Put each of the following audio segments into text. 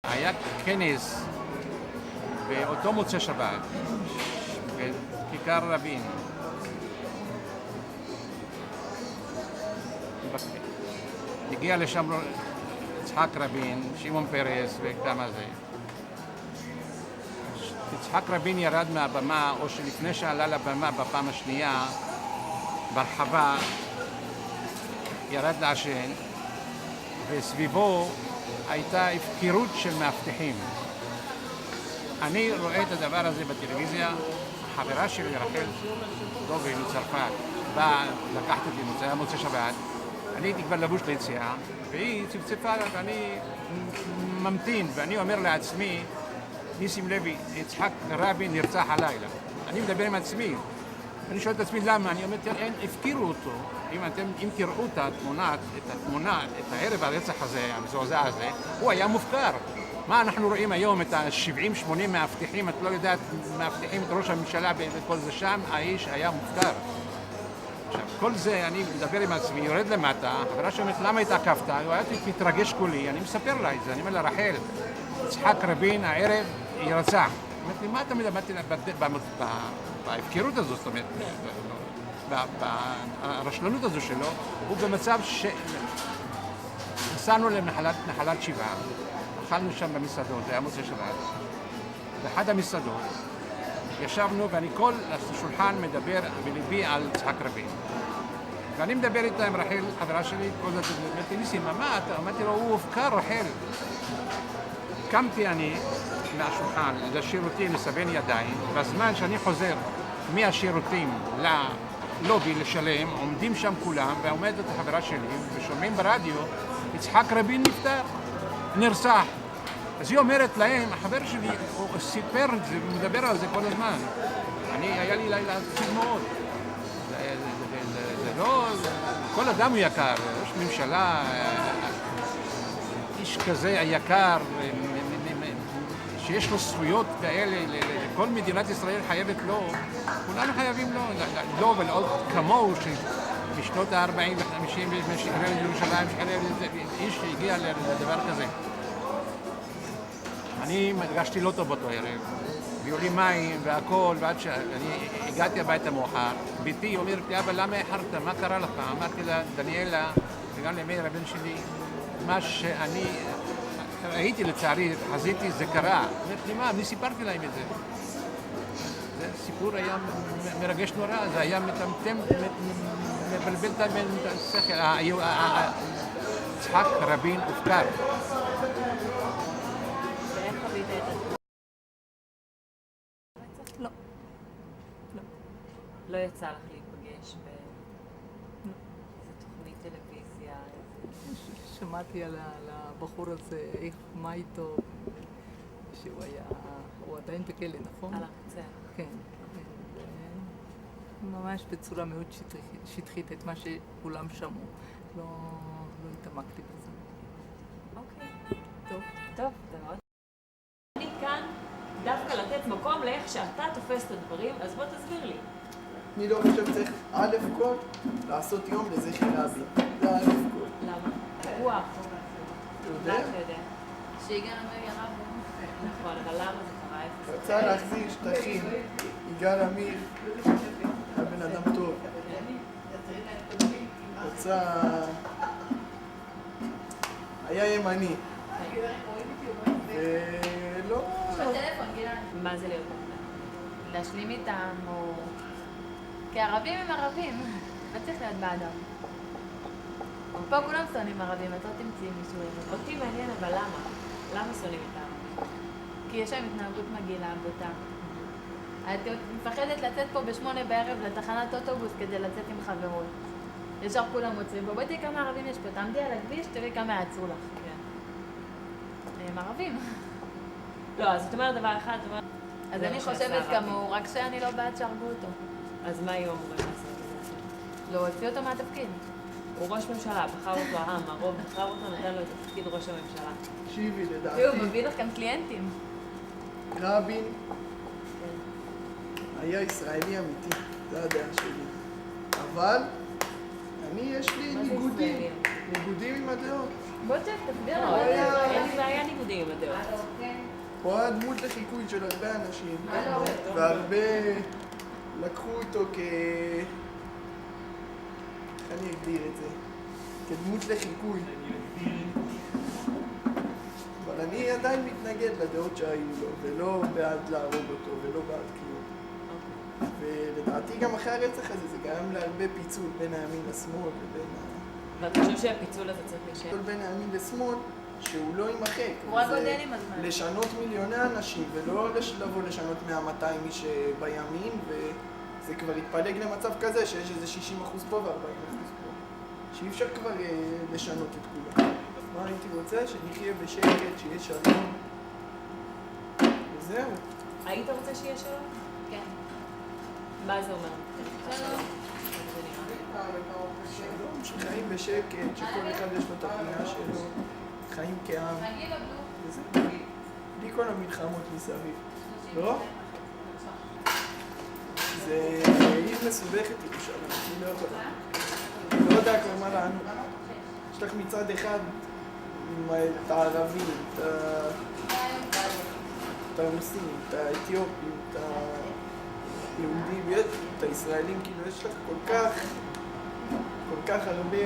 היה כנס באותו מוצאי שבת, בכיכר רבין. הגיע לשם יצחק רבין, שמעון פרס וכמה זה. יצחק רבין ירד מהבמה, או שלפני שעלה לבמה בפעם השנייה, ברחבה, ירד לעשן, וסביבו הייתה הפקרות של מאבטחים. אני רואה את הדבר הזה בטלוויזיה, החברה שלי, רחל דובי מצרפת, באה לקחת אותי מוצאי שבת, אני הייתי כבר לבוש ליציאה, והיא צפצפה, ואני ממתין, ואני אומר לעצמי, ניסים לוי, יצחק רבין נרצח הלילה. אני מדבר עם עצמי, אני שואל את עצמי למה, אני אומר, אין, הפקירו אותו. אם תראו את התמונה, את הערב הרצח הזה, המזועזע הזה, הוא היה מופקר. מה אנחנו רואים היום, את ה-70-80 מאבטחים, את לא יודעת, מאבטחים את ראש הממשלה וכל זה שם, האיש היה מופקר. עכשיו, כל זה, אני מדבר עם עצמי, יורד למטה, החברה שאומרת, למה התעכבת? הוא היה מתרגש כולי, אני מספר לה את זה, אני אומר לה, רחל, יצחק רבין הערב ירצח. אומרת לי, מה אתה מדבר בהפקרות הזו, זאת אומרת, ברשלנות הזו שלו, הוא במצב נסענו לנחלת שבעה, אכלנו שם במסעדות, זה היה מוצאי שבת, באחד המסעדות, ישבנו ואני כל השולחן מדבר בליבי על יצחק רבין. ואני מדבר איתה עם רחל, חברה שלי, כל זה, אמרתי, ניסים, מה אתה? אמרתי לו, הוא הופקר, רחל. קמתי אני מהשולחן לשירותים, לסבן ידיים, בזמן שאני חוזר מהשירותים ללובי לשלם, עומדים שם כולם, ועומדת החברה שלי, ושומעים ברדיו, יצחק רבין נפטר, נרצח. אז היא אומרת להם, החבר שלי, הוא סיפר את זה, הוא מדבר על זה כל הזמן. היה לי לילה עצוב מאוד. זה לא... כל אדם הוא יקר, ראש ממשלה, איש כזה היקר, שיש לו זכויות כאלה, כל מדינת ישראל חייבת לו, כולנו חייבים לו, לא ולעוד כמוהו שבשנות ה-40 ו-50 משחרר לירושלים, איש שהגיע לדבר כזה. אני הרגשתי לא טוב באותו ערב, והיו לי מים והכל, ועד שאני הגעתי הביתה מאוחר, ביתי אומרת לי, אבא, למה איחרת? מה קרה לך? אמרתי לה, דניאלה, וגם למאיר הבן שלי, מה שאני ראיתי לצערי, חזיתי, זה קרה. אמרתי לי, מה? אני סיפרתי להם את זה. זה סיפור היה מרגש נורא, זה היה מטמטם, מבלבל את השכל. יצחק רבין הופקר. לא. לא יצא לך להיפגש באיזו תוכנית טלוויזיה? שמעתי על הבחור הזה, מה איתו, שהוא היה, הוא עדיין בכלא, נכון? על הרוצח. כן. ממש בצורה מאוד שטחית, את מה שכולם שמעו. לא התעמקתי בזה. אוקיי. טוב. טוב, זה מאוד. אני כאן דווקא לתת מקום לאיך שאתה תופס את הדברים, אז בוא תסביר לי. אני לא חושב שצריך א' כל לעשות יום לזכר רבין. זה א' כל. למה? רוח. אתה מה יודע? אתה יודע? שיגאל עמיר ירה בו. נכון, אבל למה זה קרה? איפה זה? רצה להחזיר שטחים. יגאל עמיר היה בן אדם טוב. רצה... היה ימני. ולא... בטלפון, גלעד. מה זה להיות מוקדם? להשלים איתם, או... כי ערבים הם ערבים. לא צריך להיות בעדם. פה כולם שונאים ערבים, את לא תמצאי מישהו עם. אותי מעניין, אבל למה? למה שונאים את הערבים? כי יש להם התנהגות מגעילה, בוטה. את מפחדת לצאת פה ב8 בערב לתחנת אוטובוס כדי לצאת עם חברות. ישר כולם מוצאים בו, בואי תראי כמה ערבים יש פה, תעמדי על הכביש, תראי כמה יעצרו לך. כן. הם ערבים. לא, אז את אומרת דבר אחד, את אומרת... אז זה אני מה שעשה חושבת רבין. כמוהו, רק שאני לא בעד שהרגו אותו. אז מה היו אמורים לעשות? לא, הוציא אותו מהתפקיד. הוא ראש ממשלה, בחר אותו העם, הרוב בחר אותו, נתן לו את תפקיד ראש הממשלה. תקשיבי, תראו, לדעתי, הוא מביא לכם קליינטים. רבין היה ישראלי אמיתי, זה הדעה שלי. אבל אני, יש לי מה זה ניגודים. ישראלי? ניגודים עם הדעות. בוא תסביר לא, לנו. אין לי בעיה ניגודים עם הדעות. הוא היה דמות לחיקוי של הרבה אנשים, והרבה לקחו אותו איך אני אגדיר את זה? כדמות לחיקוי. אבל אני עדיין מתנגד לדעות שהיו לו, ולא בעד להרוג אותו, ולא בעד כלום. ולדעתי גם אחרי הרצח הזה זה גרם להרבה פיצול בין הימין לשמאל ובין ואתה חושב שהפיצול הזה צריך להישאר? פיצול בין הימין לשמאל שהוא לא יימחק. הוא רק וזה גודל עם הזמן. לשנות מיליוני אנשים ולא לבוא לשנות 100-200 איש בימין, וזה כבר יתפלג למצב כזה שיש איזה 60% פה ו40% פה. שאי אפשר כבר לשנות את כולם. מה הייתי רוצה? שנחיה בשקט, שיהיה שלום. וזהו. היית רוצה שיהיה שלום? כן. מה זה אומר? שלום. שלום, שחיים בשקט, שכל אחד יש לו את הפינה שלו, חיים כעם. רגיל או בלו? וזהו. בלי כל המלחמות מסביב. לא? זה עיר מסובכת ירושלים, אני לא יכול. אני לא יודע כבר מה לענות. יש לך מצד אחד את הערבים, את הרוסים, את האתיופים, את היהודים, את הישראלים, כאילו יש לך כל כך הרבה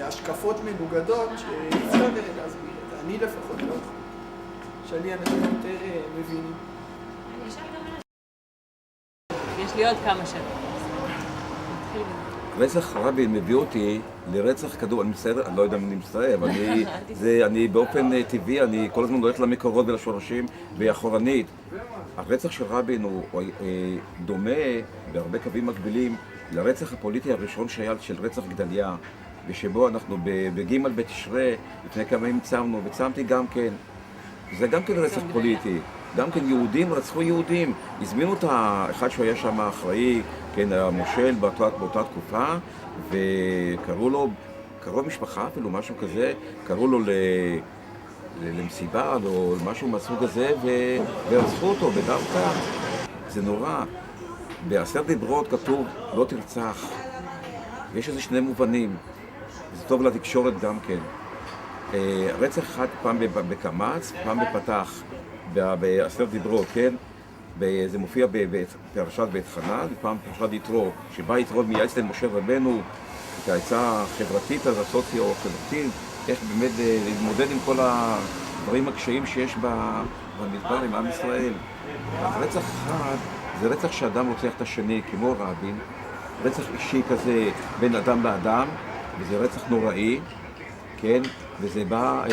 השקפות מנוגדות שאי אפשר להסביר את זה. אני לפחות לא יכול. שלי אנשים יותר מבינים. אני אשאל גם אנשים. יש לי עוד כמה שנים. נתחיל בזה. רצח רבין מביא אותי לרצח כדור, אני מצטער, אני לא יודע אם אני מצטער, אבל אני באופן טבעי, אני כל הזמן הולך למקורות ולשורשים ואחורנית. הרצח של רבין הוא דומה בהרבה קווים מקבילים לרצח הפוליטי הראשון שהיה של רצח גדליה, ושבו אנחנו בג' בתשרי, לפני כמה ימים צמנו, וצמתי גם כן. זה גם כן רצח פוליטי. גם כן יהודים רצחו יהודים. הזמינו את האחד שהיה שם אחראי, כן, המושל באותה תקופה, וקראו לו, קרוב משפחה אפילו, משהו כזה, קראו לו למסיבה או משהו מהסוג הזה, ורצחו אותו בדם קר. זה נורא. בעשר דיברות כתוב לא תרצח. יש איזה שני מובנים. זה טוב לתקשורת גם כן. רצח אחד פעם בקמץ, פעם בפתח, בעשר דיברות, כן? זה מופיע בפרשת בית חנה, ופעם בפרשת יתרו, שבה יתרו מייעץ למשה רבנו את העצה החברתית, הסוציו-חברתית, איך באמת להתמודד עם כל הדברים הקשיים שיש במדבר עם עם ישראל. אז רצח אחד זה רצח שאדם רוצח את השני, כמו רבין, רצח אישי כזה בין אדם לאדם, וזה רצח נוראי, כן? וזה בא,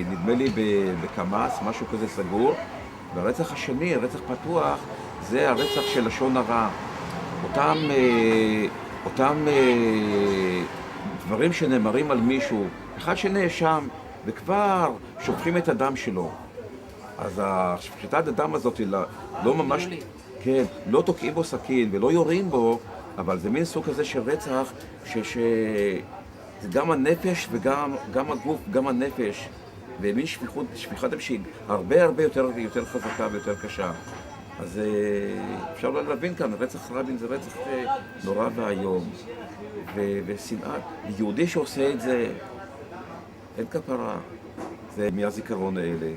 נדמה לי, בקמץ, משהו כזה סגור. והרצח השני, הרצח פתוח, זה הרצח של לשון הרע. אותם דברים שנאמרים על מישהו, אחד שנאשם, וכבר שופכים את הדם שלו. אז השפיטת הדם הזאת לא ממש, כן, לא תוקעים בו סכין ולא יורים בו, אבל זה מין סוג כזה של רצח זה גם הנפש וגם הגוף, גם הנפש, ומין שפיכת דם שהיא הרבה יותר חזקה ויותר קשה. אז אפשר להבין כאן, רצח רבין זה רצח נורא ואיום, ושנאה. יהודי שעושה את זה, אין כפרה. זה מהזיכרון האלה.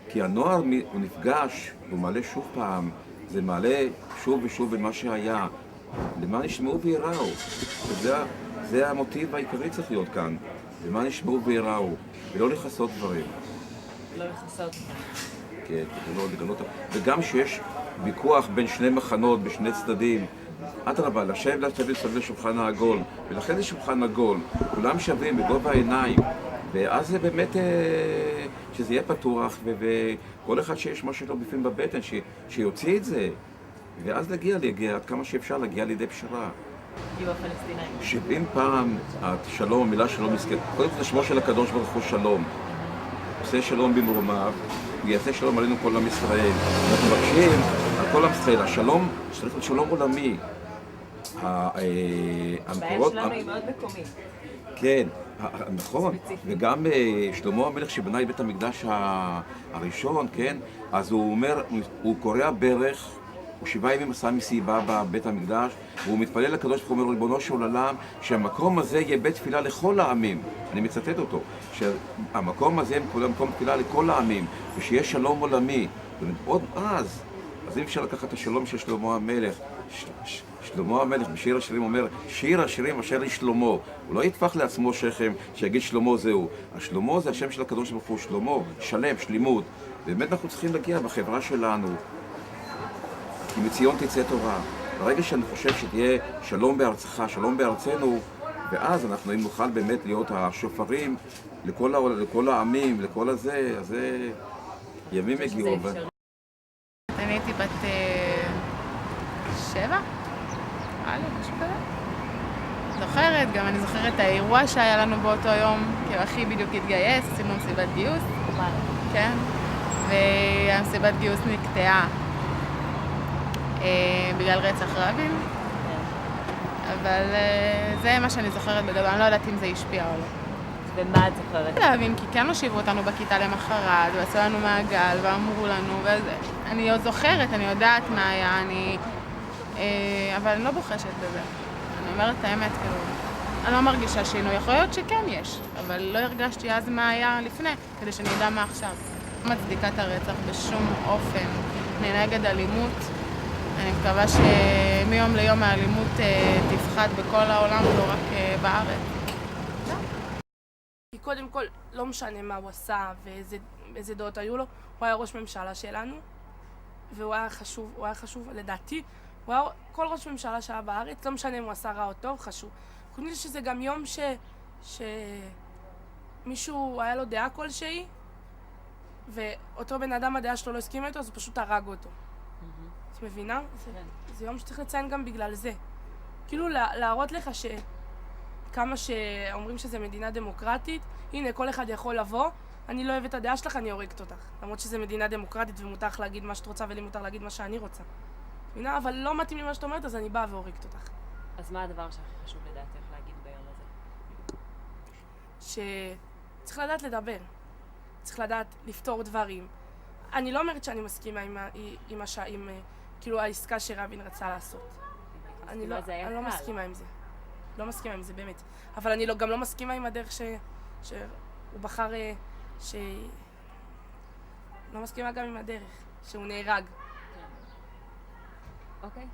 כי הנוער הוא נפגש, הוא מעלה שוב פעם, זה מעלה שוב ושוב במה שהיה. למען ישמעו ויראו. זה המוטיב העיקרי צריך להיות כאן. למען ישמעו ויראו, ולא לכסות דברים. לא לכסות. כן, לא לגנות. וגם שיש ויכוח בין שני מחנות, בשני צדדים, אדרבה, לשבת סביב לשולחן העגול, ולכן זה שולחן עגול, כולם שווים בגובה העיניים, ואז זה באמת שזה יהיה פתוח, וכל אחד שיש משהו לא בפנים בבטן, שיוציא את זה, ואז להגיע עד כמה שאפשר להגיע לידי פשרה. יהיו הפלסטינאים. 70 פעם, שלום, המילה שלום מסכת, קודם כל זה שמו של הקדוש ברוך הוא שלום. עושה שלום במרומיו, הוא יעשה שלום עלינו כל עם ישראל. אנחנו מבקשים על כל עם ישראל, השלום צריך להיות שלום עולמי. הבעיה שלנו היא מאוד מקומית. כן, נכון, וגם שלמה המלך שבנה את בית המקדש הראשון, כן, אז הוא אומר, הוא קורע ברך הוא 7 ימים עשה מסיבה בבית המקדש, והוא מתפלל לקדוש ברוך הוא, אומר, ריבונו של עולם, שהמקום הזה יהיה בית תפילה לכל העמים. אני מצטט אותו, שהמקום הזה יהיה מקום תפילה לכל העמים, ושיהיה שלום עולמי. ועוד אז אי אפשר לקחת את השלום של שלמה המלך. שלמה המלך בשיר השירים אומר, שיר השירים אשר לשלמה. הוא לא יטפח לעצמו שכם שיגיד שלמה זהו. השלמה זה השם של הקדוש ברוך הוא, שלמה, שלם, שלימות. באמת אנחנו צריכים להגיע בחברה שלנו, כי מציון תצא תורה. ברגע שאני חושב שתהיה שלום בארצך, שלום בארצנו, ואז אנחנו נוכל באמת להיות השופרים לכל העמים, לכל הזה, אז ימים הגיעו. אני הייתי בת 7? משהו כזה. זוכרת, גם אני זוכרת את האירוע שהיה לנו באותו יום, כי אחי בדיוק התגייס, עשינו מסיבת גיוס. כן. והמסיבת גיוס נקטעה בגלל רצח רבין. אבל זה מה שאני זוכרת בגדול, אני לא יודעת אם זה השפיע או לא. ומה את זוכרת? להבין, כי כן הושיבו אותנו בכיתה למחרת, ועשו לנו מעגל, ואמרו לנו, אני עוד זוכרת, אני יודעת מה היה, אבל אני לא בוחשת בזה. אני אומרת את האמת, כאילו, אני לא מרגישה שינוי, יכול להיות שכן יש, אבל לא הרגשתי אז מה היה לפני, כדי שאני יודע מה עכשיו. לא מצדיקה את הרצח בשום אופן, אני נגד אלימות. אני מקווה שמיום ליום האלימות תפחת בכל העולם, לא רק בארץ. כי קודם כל, לא משנה מה הוא עשה ואיזה דעות היו לו, הוא היה ראש ממשלה שלנו, והוא היה חשוב לדעתי, כל ראש ממשלה שהיה בארץ, לא משנה אם הוא עשה רע או טוב, חשוב. חושבים שזה גם יום שמישהו היה לו דעה כלשהי, ואותו בן אדם הדעה שלו לא הסכימה איתו, אז הוא פשוט הרג אותו. את מבינה? זה יום שצריך לציין גם בגלל זה. כאילו להראות לך כמה שאומרים שזה מדינה דמוקרטית, הנה כל אחד יכול לבוא, אני לא אוהב את הדעה שלך, אני הורגת אותך. למרות שזה מדינה דמוקרטית ומותר לך להגיד מה שאת רוצה ולי מותר להגיד מה שאני רוצה. מבינה? אבל לא מתאים לי מה שאת אומרת, אז אני באה והורגת אותך. אז מה הדבר שהכי חשוב לדעתך להגיד ביום הזה? שצריך לדעת לדבר. צריך לדעת לפתור דברים. אני לא אומרת שאני מסכימה עם כאילו העסקה שרבין רצה לעשות. אני לא מסכימה עם זה. לא מסכימה עם זה, באמת. אבל אני גם לא מסכימה עם הדרך שהוא בחר לא מסכימה גם עם הדרך, שהוא נהרג. אוקיי.